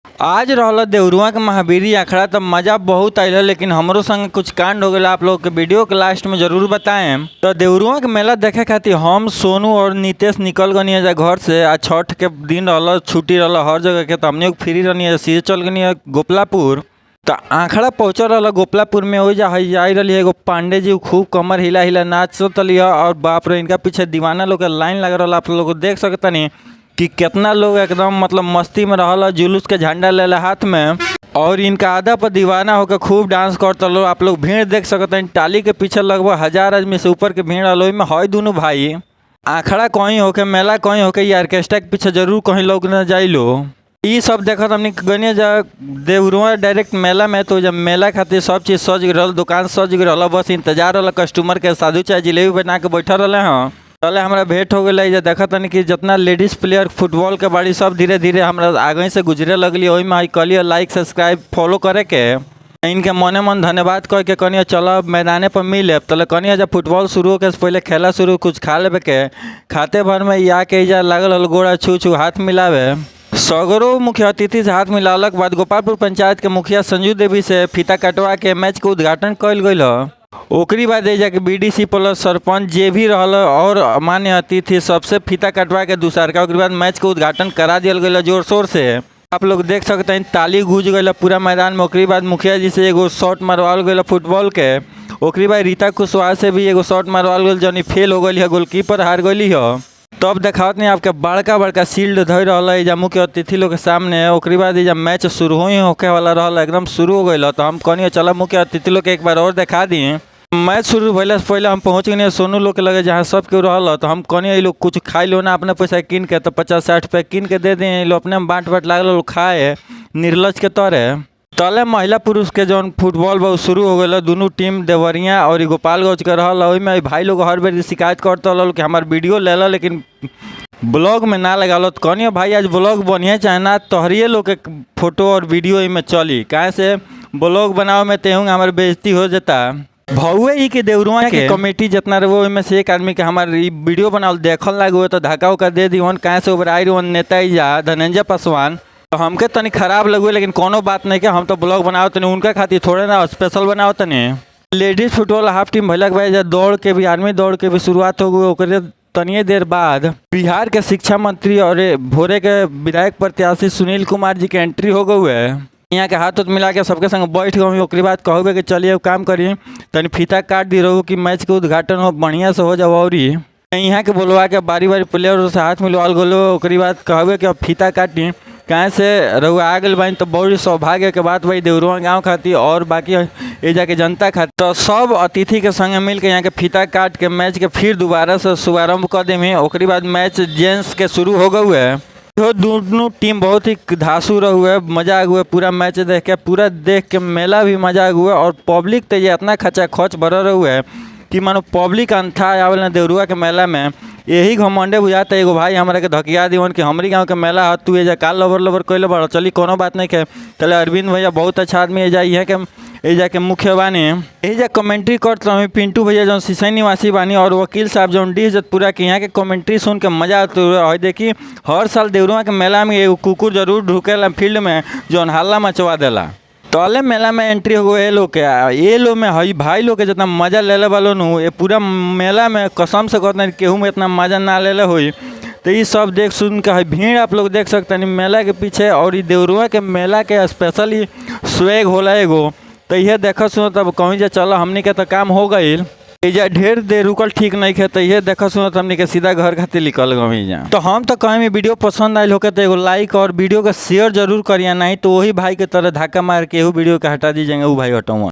आज रहल देवरुआ के महावीरी अखाड़ा तो मजा बहुत आयल, लेकिन हमरो संग कुछ कांड हो गया। आप लोग के वीडियो के लास्ट में जरूर बताएं। तो देवरुआ के मेला देखे खातिर हम सोनू और नितेश निकल गनी घर से। आज छठ के दिन रहल, छुट्टी रहल हर जगह के, तो हमने फ्री रहनी सीधे चल गनी गोपलापुर। तो आखड़ा पहुँचल रहा गोपलापुर में, हो जाई रही एगो पांडे जी खूब कमर हिला हिला नाचत लिया। और बाप रे, इनका पीछे दीवाना लोग के लाइन लग रहा। आप लोग देख सकता नहीं कि कितना लोग एकदम मतलब मस्ती में रहल, जुलूस के झंडा ले हाथ में, और इनका आधा पर दीवाना होकर खूब डांस करता लो। आप लोग भीड़ देख सकते हैं, टाली के पीछे लगभग 1000 आदमी से ऊपर के भीड़ रहा। में है दोनों भाई आखड़ा कहीं होके, मेला कहीं होके, ये ऑर्केस्ट्रा के पीछे जरूर कहीं लोग न जाइलो। ये सब देखत हमने गने जा देवरुआ डायरेक्ट मेला में। तो जब मेला खातिर सब चीज़ सज गल, दुकान सज गल, बस इंतजार रहा कस्टमर के। साधु चाय जिलेबी बना के बैठल रहे हैं। चले हमारा भेंट हो गई। देखा तनी कि जितना लेडीज प्लेयर फुटबॉल के बाड़ी सब धीरे धीरे हमारा आगे से गुजरे लगली। वही में कलिए लाइक सब्सक्राइब फॉलो करे के, इनके मने मन धन्यवाद कह के कनिया चलो मैदाने पर मिले। तले कनिया जब फुटबॉल शुरू होके पहले खेला शुरू कुछ खा लेवे के, खाते भर में या के जा लागल गोड़ा छू छू हाथ मिलावे। सगरो मुख्य अतिथि से हाथ मिलावल के बाद गोपालपुर पंचायत के मुखिया संजू देवी से फीता कटवा के मैच के उद्घाटन कल गई। ओकरी बाद जाके बीडीसी प्लस सरपंच जे भी रहल और मान्य अतिथि सबसे फीता कटवा के दूसर का, बाद मैच के उद्घाटन करा दिया गया जोर शोर से। आप लोग देख सकते हैं ताली गूंज गई पूरा मैदान में। ओकरी बाद मुखिया जी से एगो शॉट मारवाल गया फुटबॉल के। ओकरी बाद रीता कुशवाहा से भी एगो शॉट मारवाल गया, जौन फेल हो गई है, गोलकीपर हार गई है। तब देखावत नहीं आपके बड़का बड़का शील्ड धर रहा है मुख्य अतिथि लोग के सामने। ओकरी बाद जब मैच शुरू ही होके वाला रहा, एकदम शुरू हो गई, तो हम कहनी चलो मुख्य अतिथि लोग के एक बार और दिखा दिए। मैच शुरू भले से पहले हम पहुँच गए सोनू लोग के लगे जहाँ सब के रहा। तो हम कहनी ये लोग कुछ खाई लो ना, अपने पैसा किन के, तो 50-60 रुपये किन के दे दिए। लोग अपने में बाँट लागल लोग खाए निर्लज के तरह। तले महिला पुरुष के जौन फुटबॉल बहुत शुरू हो गया। दोनों टीम देवरिया और गोपालगंज के रहा। वही में भाई लोग हर बार शिकायत करते रहा कि हमारे वीडियो ले लो लेकिन ब्लॉग में ना लगा लो। तो कहनी भाई आज ब्लॉग बनिए चाहे ना, तोहरिए लोग के फोटो और वीडियो में चली, कहाँ से ब्लॉग बनाओ में ते हमारे बेइज्जती हो जाता। भौए ही के देवरुआ के कमेटी जितना रहे में से एक आदमी के हमारे वीडियो बनाओ देखल लगे तो धक्का उक्का दे दी। कहाँ से उबर आई नेता जा धनंजय पासवान, तो हमके तनी खराब लगे, लेकिन कोनो बात नहीं के हम तो ब्लॉग बनाओ तनी उनका खातिर थोड़े ना स्पेशल बनाओ तनी। लेडीज फुटबॉल हाफ टीम भैया के भाई दौड़ के भी, आर्मी दौड़ के भी शुरुआत हो गई। तनिए देर बाद बिहार के शिक्षा मंत्री और भोरे के विधायक प्रत्याशी सुनील कुमार जी के एंट्री हो गई है। यहाँ के हाथ मिला के सबके संग बैठ गए। ओकरी बाद कहोगे कि चलिए काम करिए, तनी फीता काट दी रहो कि मैच के उद्घाटन हो बढ़िया से हो जाओ। और यहाँ के बोलवा के बारी बारी प्लेयर से हाथ मिलवाल गलो। ओकरी बाद कहोगे कि अब फीता काटी, कहाँ से रहुआ आ गए बाइन, तो बहुत सौभाग्य के बात भाई देवरुआ गाँव खातिर और बाकी ये जाके जनता खातिर। तो सब अतिथि के संग मिल के यहाँ के फीता काट के मैच के फिर दोबारा से शुभारम्भ कर दें। ओकरी बाद मैच जेंट्स के शुरू हो गए है। तो दोनों टीम बहुत ही धांसू रहे, मजा आ हुआ पूरा मैच देख के मेला भी मजा आ हुआ। और पब्लिक तो ये इतना खचा खच भर रहे है कि मानो पब्लिक अंथा आवेला देवरुआ के मेला में। यही घमंडे बुझाता एगो भाई हमारे के धकिया दीवन कि हमारी गाँव के मेला है, तू ये जा काल लबर लबर कैले बड़। चली कोनो बात नहीं के, चले अरविंद भैया बहुत अच्छा आदमी है, ये जाके मुख्य बानी यही जा कमेंट्री करता हूँ। पिंटू भैया जो सिसई निवासी बानी और वकील साहब जो डी जतपुरा के, यहाँ के कमेंट्री सुन के मजा आता है। देखी हर साल देवरुआ के मेला में एगो कुकुर जरूर ढुकेला फील्ड में जो हल्ला मचवा देला। तले मेला में एंट्री हो गए लोग के, ये लोग में हई भाई लोग के जितना मजा ले वालों नु ये पूरा मेला में कसम से कहते हैं केहू में इतना मजा ना ले हुई। तो ये सब देख सुन के भीड़ आप लोग देख सकते हैं मेला के पीछे। और ये देवरुआ के मेला के स्पेशल ही स्वेग होला एगो, तो यह देखो सुनो तब कहीं जा चलो हमनी के तो काम हो गई। जा ढेर देर रुकल ठीक नहीं है, तो ये देखो सुनो हमनी के सीधा घर खातिर निकल गई जा। तो हम तो कहीं भी वीडियो पसंद आयल होके तो एगो लाइक और वीडियो का शेयर जरूर करिए, नहीं तो वही भाई के तरह धक्का मार के वीडियो के हटा दीजिएगा, वो भाई हटाऊँ।